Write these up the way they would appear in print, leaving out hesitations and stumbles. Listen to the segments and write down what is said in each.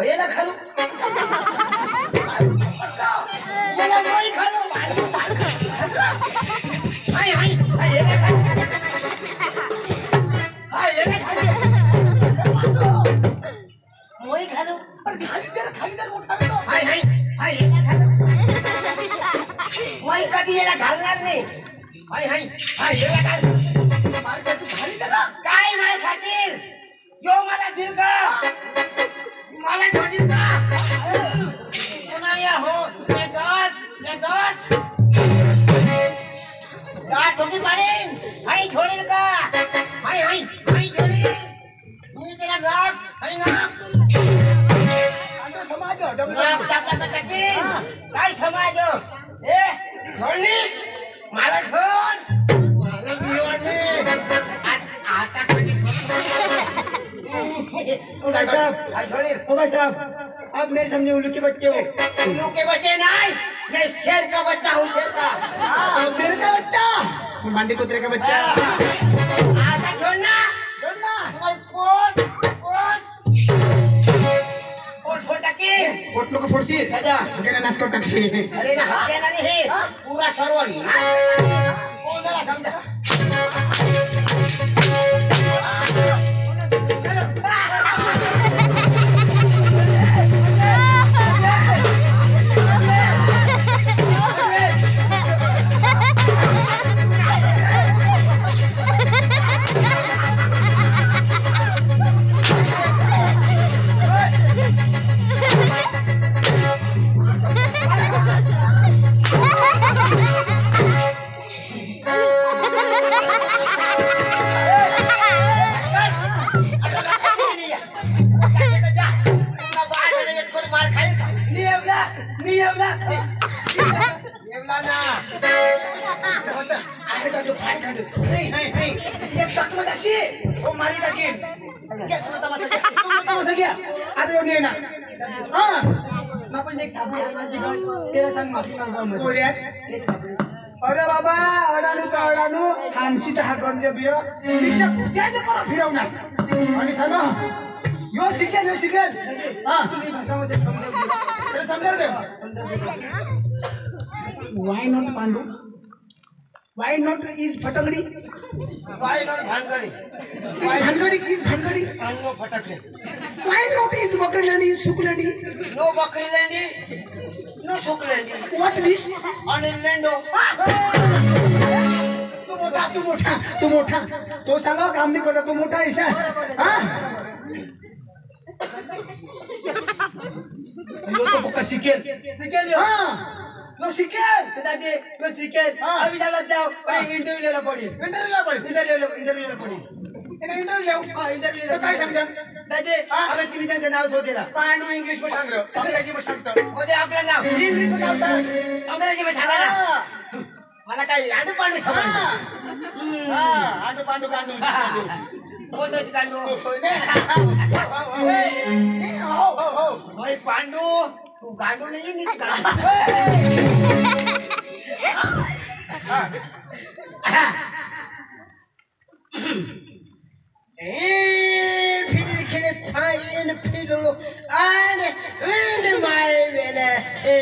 याला खालू याला मोई खालू हाय हाय हाय याला खालू हाय याला खालू मोई खालू पण खाली दर मोठा हाय हाय हाय याला खालू मोई कधी याला घालणार नाही हाय हाय हाय याला खालू मार तू खाली दर काय माय खाशील यो मला दिल का मला छोड़ी का सुनाया हो ये दांत ठोकी पड़े हाय छोड़ी का हाय हाय हाय छोड़ी ये तेरा नाक हाय नाक अंदर समाज नाक चापटा कटकी काय समाज ए छोड़ी मला छोड़ मला बियोने आता खाली भाई साहब ओ भाई साहब आप मेरे सामने उल्लू के बच्चे हो। उल्लू के बच्चे नहीं, मैं शेर का बच्चा हूँ। शेर का शेर का बच्चा मांडी कुतरे का बच्चा आधा छोड़ना फोड़ टकी फोटो को फोड़ती क्या नाश्ता टक्सी अरे ना हत्या नहीं है पूरा सरवर कौन जरा समझा अरे बाबा अडाणू हानशी तर हाकडले बिर त्याचे परत फिरवणार आणि सांगा यो शिकेल हा तुम्ही भाषामध्ये समजा दे why not Pandu why not is फटकडी वाय नॉट भानगडी इज भानगडी नो फटकले वाय नॉट इज बकरीलंडी इज सुकलंडी नो बकरीलंडी नो सुकलंडी व्हॉट दिस अनिल लेंडो तू मोठा तो सांगा काम नाही करत तू मोठा ऐसा हा तो पक्का शिकेल हा नो शिकेल दादी नो शिकेल अभी जागा जाओ इंटरव्यू लेला पड़ी इंटरव्यू काय सांगता दादी अरे तुम्ही त्यांचं नाव शोधेला पांडू इंग्लिश मध्ये सांग अंग्रेजी मध्ये सांगतो होते आपलं नाव इंग्लिश मध्ये नाव सांग अंग्रेजी मध्ये सांगा ना मला काय आंडू पांडू समजलं आंडू पांडू कांडू कोणत्याच कांडू होय पांडू तू गांडू नाही नीच गांडू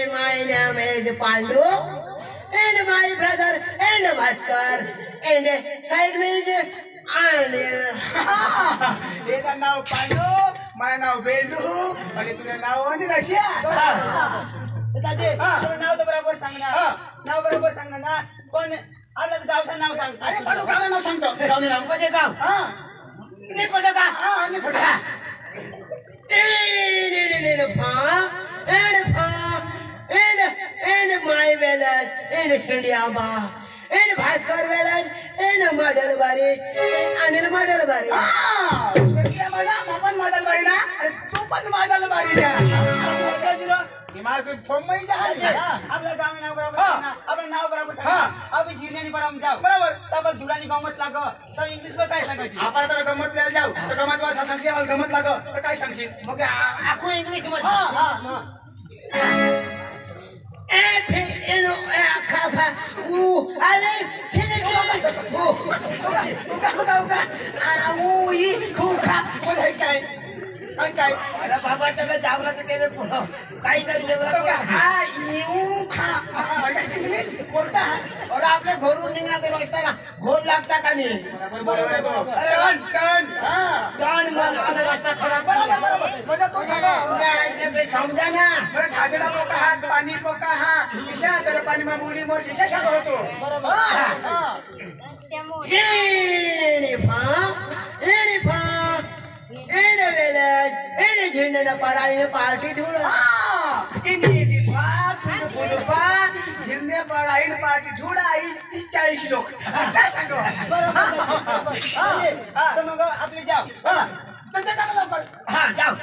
My name is Pandu, and my brother and Bhaskar, and side me is Anil. येता नाव पांडू माझं नाव बेंडू आणि तुझं नाव आणि रशिया दादी तुझं नाव तर बरोबर सांगणार नाव बरोबर सांगणार ना पण आपल्या गावचं नाव सांग अरे पांडू गावचं नाव सांगतो गावचं नाव कोणते गाव निपट का निपट and my village and Shindiaba and Bhaskar village and Madalbari Anil Madalbari आपण मादलबारी ना अरे तू पण मादलबारी ना आपलं गाव नाव बरोबर आपलं नाव बरोबर आपण जिल्ह्याने पण जाऊ बरोबर तर धुरानी गमत लाग तर इंग्लिश मध्ये काय सांगायची आपण तर गमत द्यायला जाऊ तर गमत वाचा सांगशील मला गमत लाग तर काय सांगशील मग आखू इंग्लिश मध्ये काय मला बाबाच्याला जावला तर त्याने पुन्हा काहीतरी इंग्लिश बोलता और आपल्या घरून निघणार ते रस्त्याला घोल लागता का नाही टन मन आणि रस्ता खराब म्हणजे तो ऐसे पे समजा ना खाजडा मोका हात पाणी मोका हा ईशा तर पाणी मा मुली मोश ईशा शाळा होतो पार्टी झिरणे पडाईल पार्टी ठुडा 30-40 लोक मग आपली जाव हा जाऊ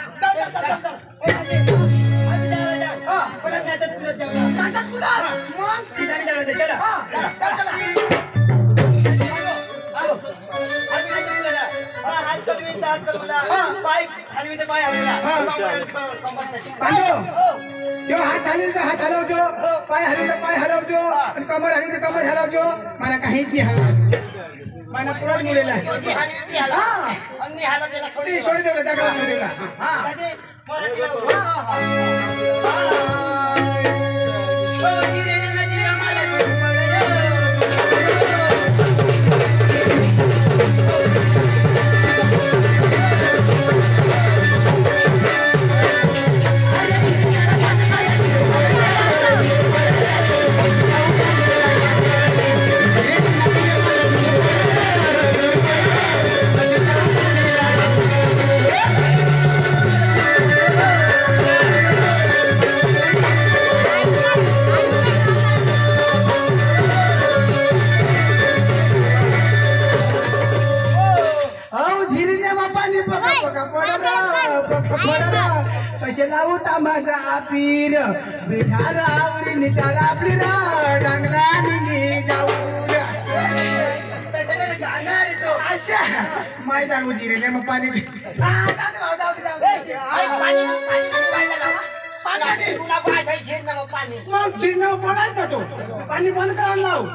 हात हलवजो पाय हलवजो आणि कमर हली तर कमर हलवजो मला काही की हलव मला पुढे मुलीला सोडी देवला जागा देवला कसे लावू तमाशा आपीन बिठारावरी निचाला आपली डांगला निघी जाऊ अशा माय सांगू जिरे मग पाणी मग चिरणं पडायचं तो पाणी बंद करायला लावू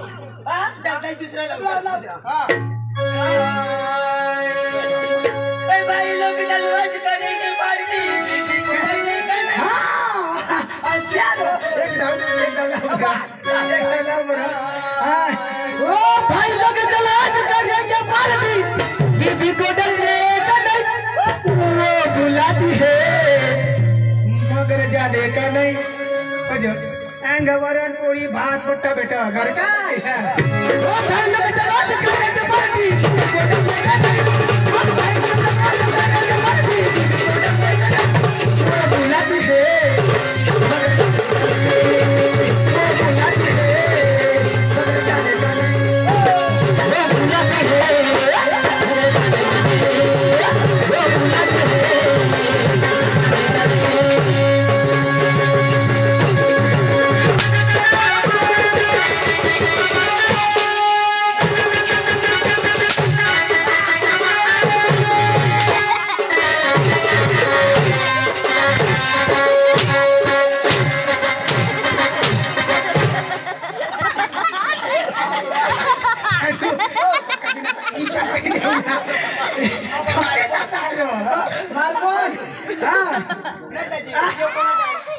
बुलाती है मगर जाने का नहीं अंगवरण पोळी भात पट्टा बेटा घर काय बुलाती है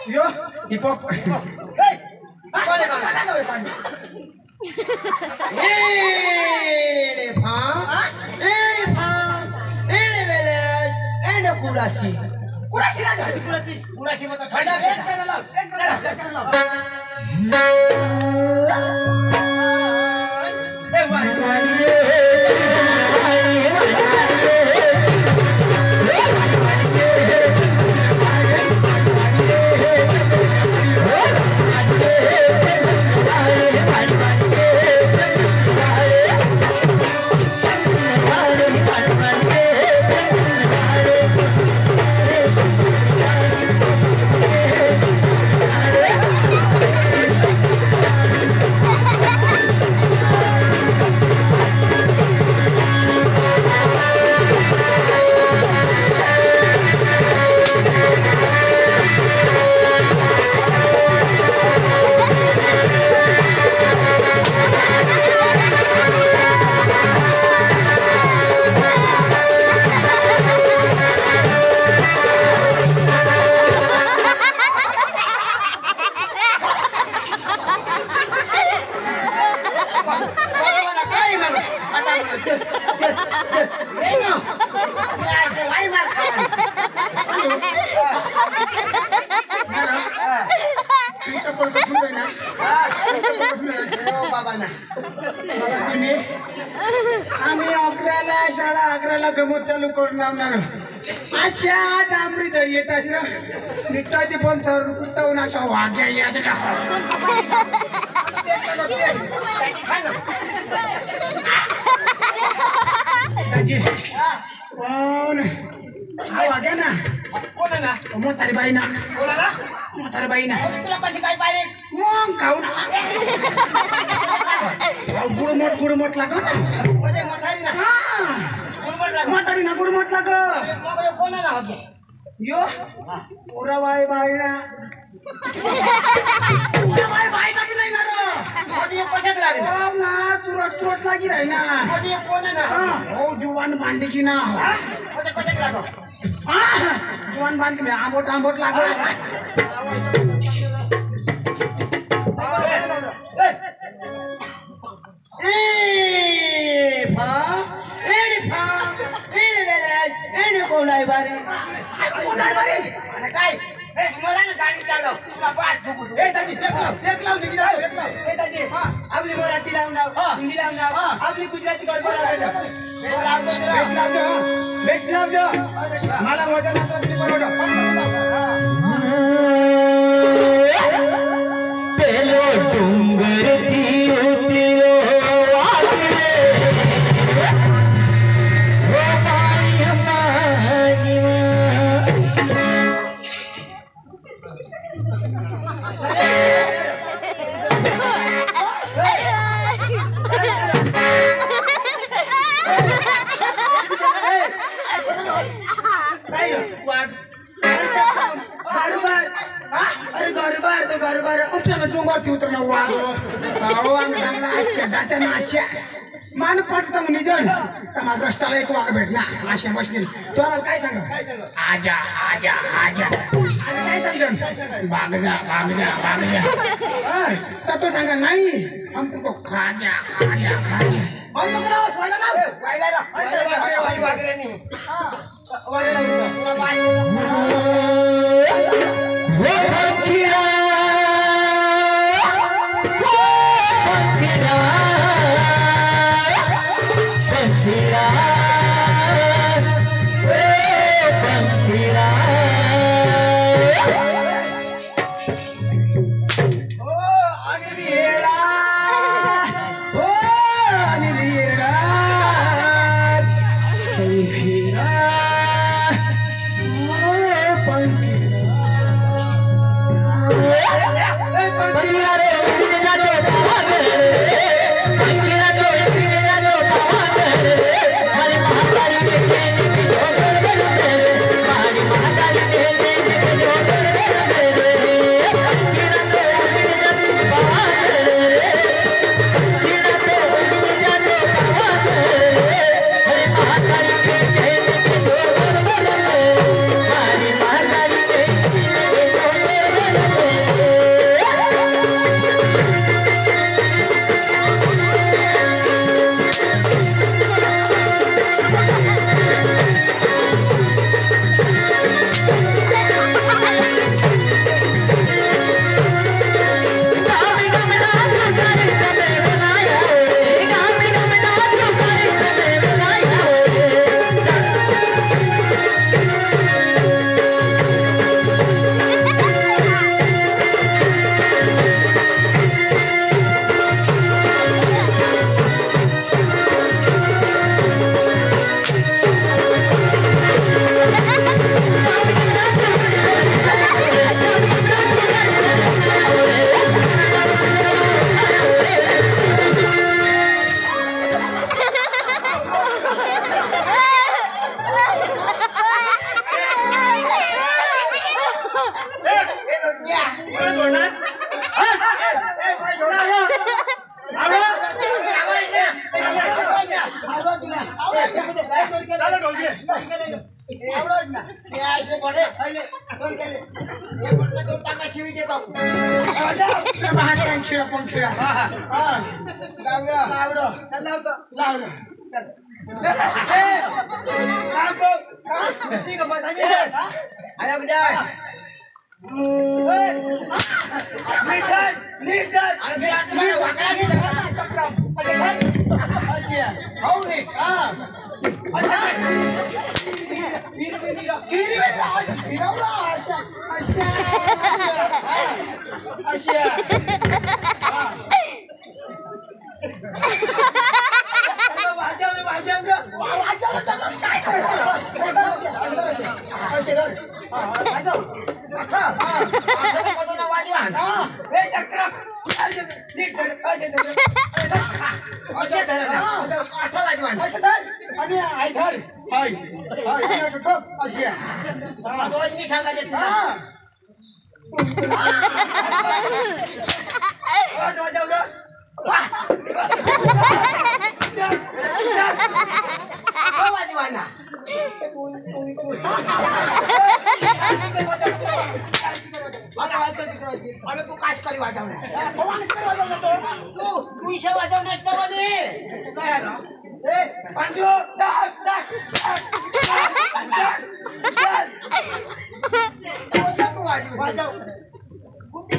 यो हिपॉप कुडाशी कुडाशी मग थंडा ये ना तुला आज वाई मार खावा तुमच्या पोट कसं ना बाबा ना आम्ही अकराला शाळा 11ला गमत चालू करून लावणार अशा डांबरी दरी येत अशा निघताची पण सर कुत्तावून अशा वाघ्या येत पण हा वाघ्या ना कोणाला म्हातारी बाई ना कोणाला म्हातारी बाई ना तुला कशी काय पाहिजे मग खाऊ ना गुडमोट लागो ना म्हणजे म्हातारी ना म्हातारी ना गुडमोट लाग मग कोणाला होतो यो पुरा बाई बाई ना बाई कधी नाही ना म्हणजे कशात लागेल ना तुरट लागी राही ना म्हणजे कोण ना हो जुवान बांधली की ना म्हणजे कशात लागो जुवान बांधली मी आंबोट लागो कोण आहे बारे काय मला ना गाडी चालव तुला पाच दुखू आपली मराठी लावून हिंदी लावून आपली गुजराती बेस्ट लावજો मला वजन पेलो डूंगर थी उतरो आगरे वो माई हमारी डोंगरची उतरणं वाघ नाश्या मान पटतं म्हणजे जण तर माझ्या रस्त्याला एक वाघ भेटणार नाश्या बसतील तू आम्हाला काय सांग आजा आजा आजा काय सांग भाग जा तर तो सांगा नाही हम तुमको खाजा खाजा खाजा तू काश करी वाजवणार तू इशा वाजवण्यास वाजव कुठे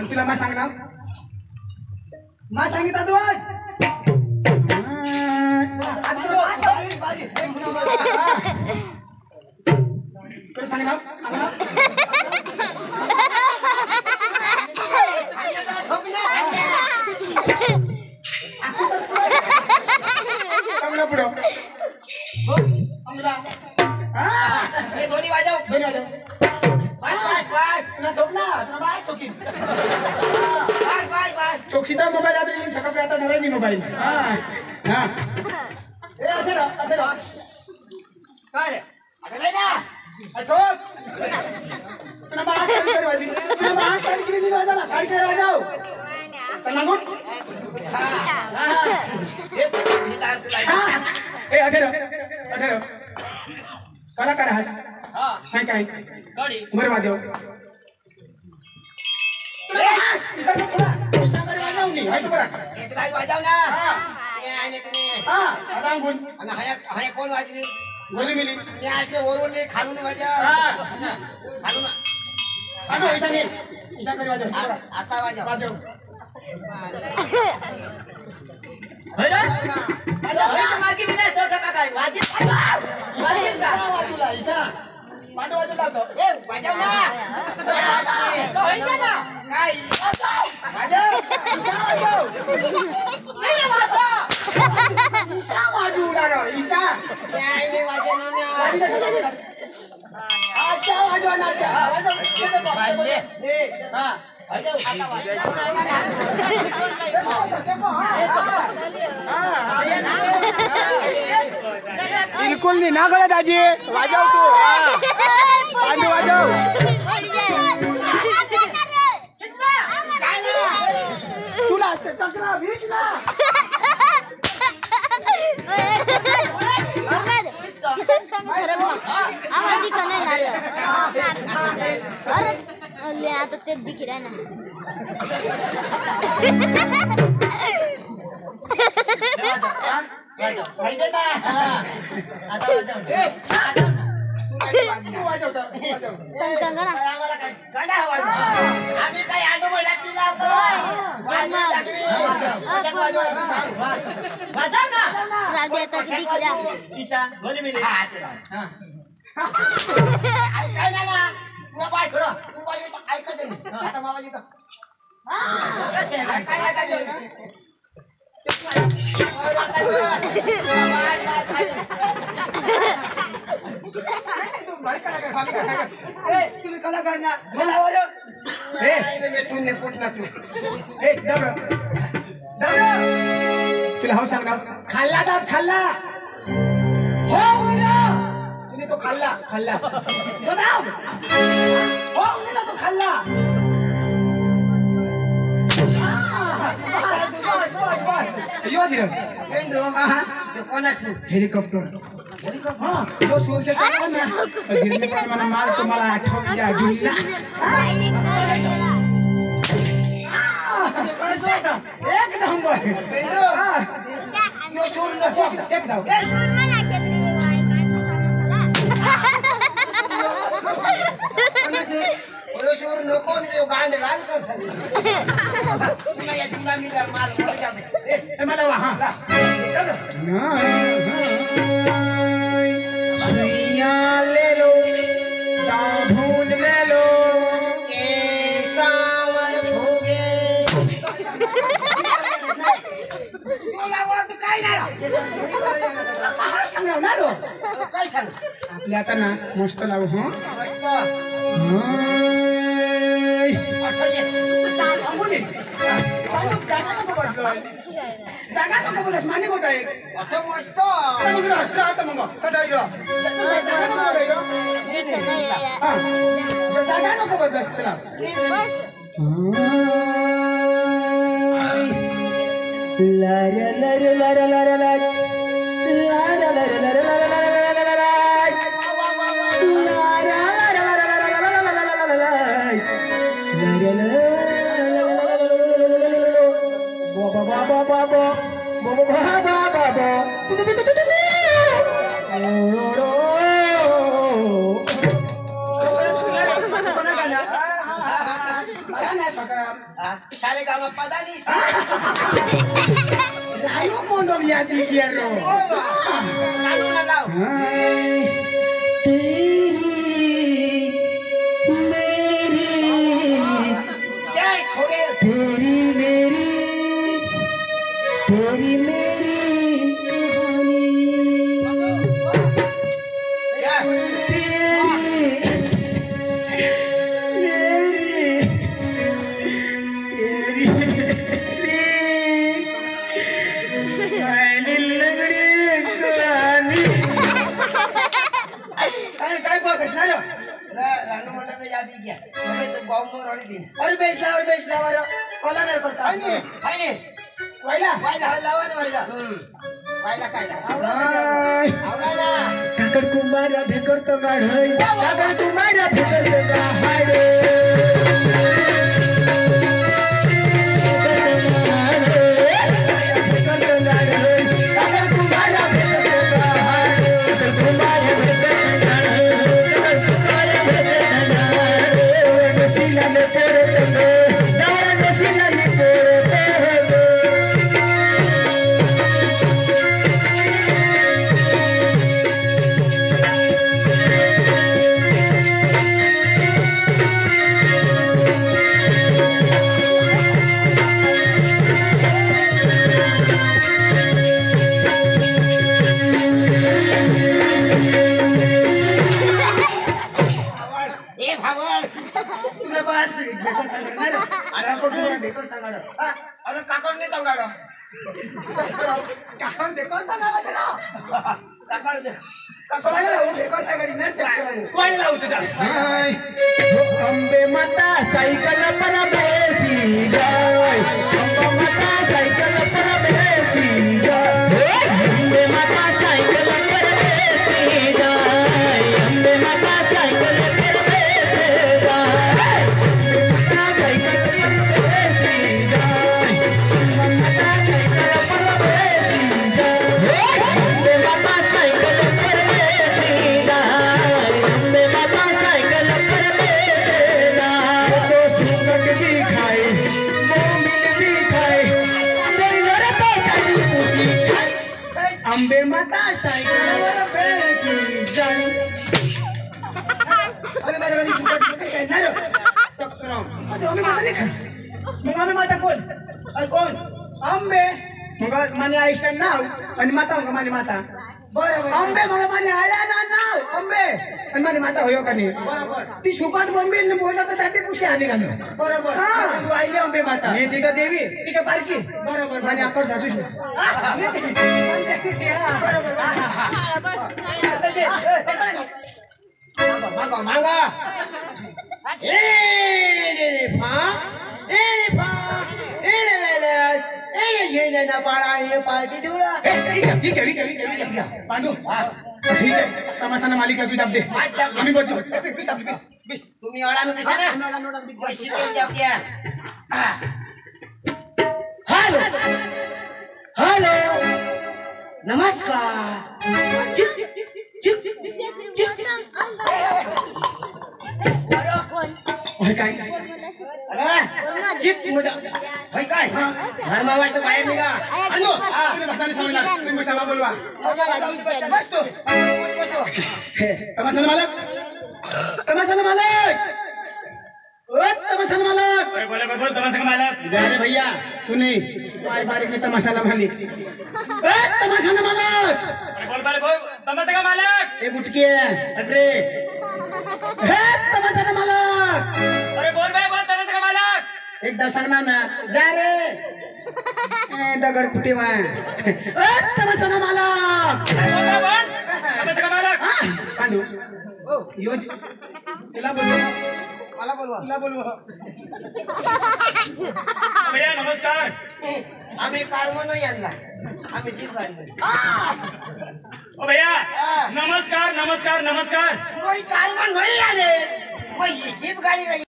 तुला मा सांगणार मा सांगितलं तू आज सांगणार पुढं हा हे दोन्ही वाजव. दोन्ही वाजव. बस बस बस तुला ठोक ना तुला बाय ठोकीन बस बस बस. चोखीचा मोबाईल आता येईल सकाळी आता नरायनी मोबाईल हा हा ए असे राह काय रे? अरे नाही ना. ठोक तुला बास साडी वाजली तुला बास साडी किती नाही वाजवला साडी वाजव चला गुड हा. हा हे तार तुला. ए अठे कलाकार हास काय काय उमर वाजव एक गाय वाजव ना. हा. ते आहे ना तुम्ही. हा रांगून आणि हया हया कोण वाजली? गोली मिली ते असे वरून नाही, खालून वाजव. हा खालून आणो ईशानी ईशाकडे वाजव आता वाजव. वाजव मागे मी नाही तो टाका काय वाजव. वाजव का? वाजवला ईशा मांडव वाजवला होता ए वाजव ना. काय वाजव. ईशा वाजवला रो ईशा काय नाही वाजव ना. आशा वाजवा ना आशा वाजव ए हा वाजव. आता वाजव. बिलकुल नाही ना गळ्यात दाजी वाजव तू पांडू वाजव तुला चक्रा वीज ना आवाज का नाही अरे आता तेच दिख रहा है ना माहिती ना आता वाजव. ए तू वाजवतो सांगा ना आम्हाला काय गाडा वाजव. आम्ही काय आंडो बैलात की लावतो. वाजव टाकली. कशात वाजवायचं सांग. वाजव ना. राहू दे आता दिख रहा ईशा गोली मिली. हा ते हा. काय ना ना तुला बाय खरं तू वाजवतो ऐकत नाही. आता मामा येतो. हा कसे काय काय काय तुम्ही कलाकार ना मला तुला हो सांग ना खाल्ला दाब खाल्ला हो तुम्ही तो खाल्ला खाल्ला तो दाब हो तो खाल्ला हेलिकॉप्टर हाँ तो सूर से ना गिरने पर मैंने माल तुम्हारा आठों या जुलना एक नंबर यो सूर नको. एक दाव यो सूर नको आणि यो गांड रान करतो. पुन्हा या जिंगा मिला माल वर जाते. ए मला वहाँ सुइया ले लो साबुन ले लो केसावर भोगे. तुला वाट काय नाही राव. सांगणार ना रो काय सांग. आपल्या आता ना मस्त लावू हं मस्त. जागा नको बोलस माने कुठं आहे अच्छा मस्त. आता मग जागा नको बोलस तुला लर लर लर लर लर सारे काम पता नहीं. Lalu mondok ya dia lo. Lalu ना लाव. जय खोगे. तेरी मेरी कहानी आधी घ्या म्हणजे तो बॉम्ब रडी दे अरे बेस लावा रे कोला नाही करता हाय ने वायला वायला. लावा ना वायला वायला काय आय, आवडायला काकड कुंभारा भेकरतो गाढय काकड कुंभारा भेकरतो गाढय ए भावड तुला बस अरे आपण देखो सांगाड अरे काकड ने तंगाड काकड देखो सांगाड काकड दे काकडाला देखो सांगाडी नाही वायला होते जा हाय, हो अंबे माता सायकल पर बेसी जाय अंबा माता सायकल पर बेसी जाय अंबे माता सायकल पर बेसी जाय अंबे माता सायकल पर बेसी जाय माता सायकल पर बेसी जाय माता सायकल पर बेसी जाय अंबे माता सायकल पर बेसी जाय अंबे माता सायकल पर बेसी जाय तो सुकट भी खाए मोमिन भी खाए डोंगर पे चढ़ी पूछी अंबे माता सायकल पर बेसी जाय अरे माझ्या घरी सुकट काय नाही रे चक्राव अच्छा आम्ही माझा नाही खात मग आम्ही माझा कोण अरे कोण आंबे मग माने आईचं नाव आणि माता मग माने माता बरोबर आंबे मग माने आया ना नाव आंबे आणि माने माता होयो का नाही बरोबर ती सुकट बोंबील बोलला तर त्याची कुशी आली घालून बरोबर तू आईली आंबे माता मी ती का देवी ती का बारकी बरोबर माने आकड सासूश मागा मागा ए रे फा ए रे फा ए रे वेले ए रे जेने ना पाळा हे पार्टी डुळा ठीक आहे पांडू ठीक आहे तमाशाना मालिका तू दाब दे आम्ही बच्चू बीस आपली बीस तुम्ही अडाणू दिसा ना पैसे दे जाऊ क्या हॅलो हॅलो नमस्कार कोण काय अरे चिप मुदा होय काय धर्मावाय तर बाहेर निघा पांडू तुम्ही बसाने स्वामीला तुम्ही सभा बोलवा बस तू तमाशाना मालक तमाशाना मालक ओ तमाशाना मालक बोल तमाशा मालक जा रे भैया तू नहीं पाय बारीक में तमाशाला मालिक ए तमाशाला मालक बोल तमाशा का मालक ए बुटकी अरे हे तमाशाला मालक अरे बोल तमाशा का मालक एकदा सांगणार ना जा रे ए दगड कुठे वा ए तमाशाला मालक तमाशा का मालक हा पांडू ओ योज तिला बोलवा मला बोलवा तिला बोलवा भैया नमस्कार आम्ही कारमो नाही आणला आम्ही जीप गाडी ओ भैया नमस्कार नमस्कार नमस्कार कोई कारमो नाही आले मग ही जीप गाडी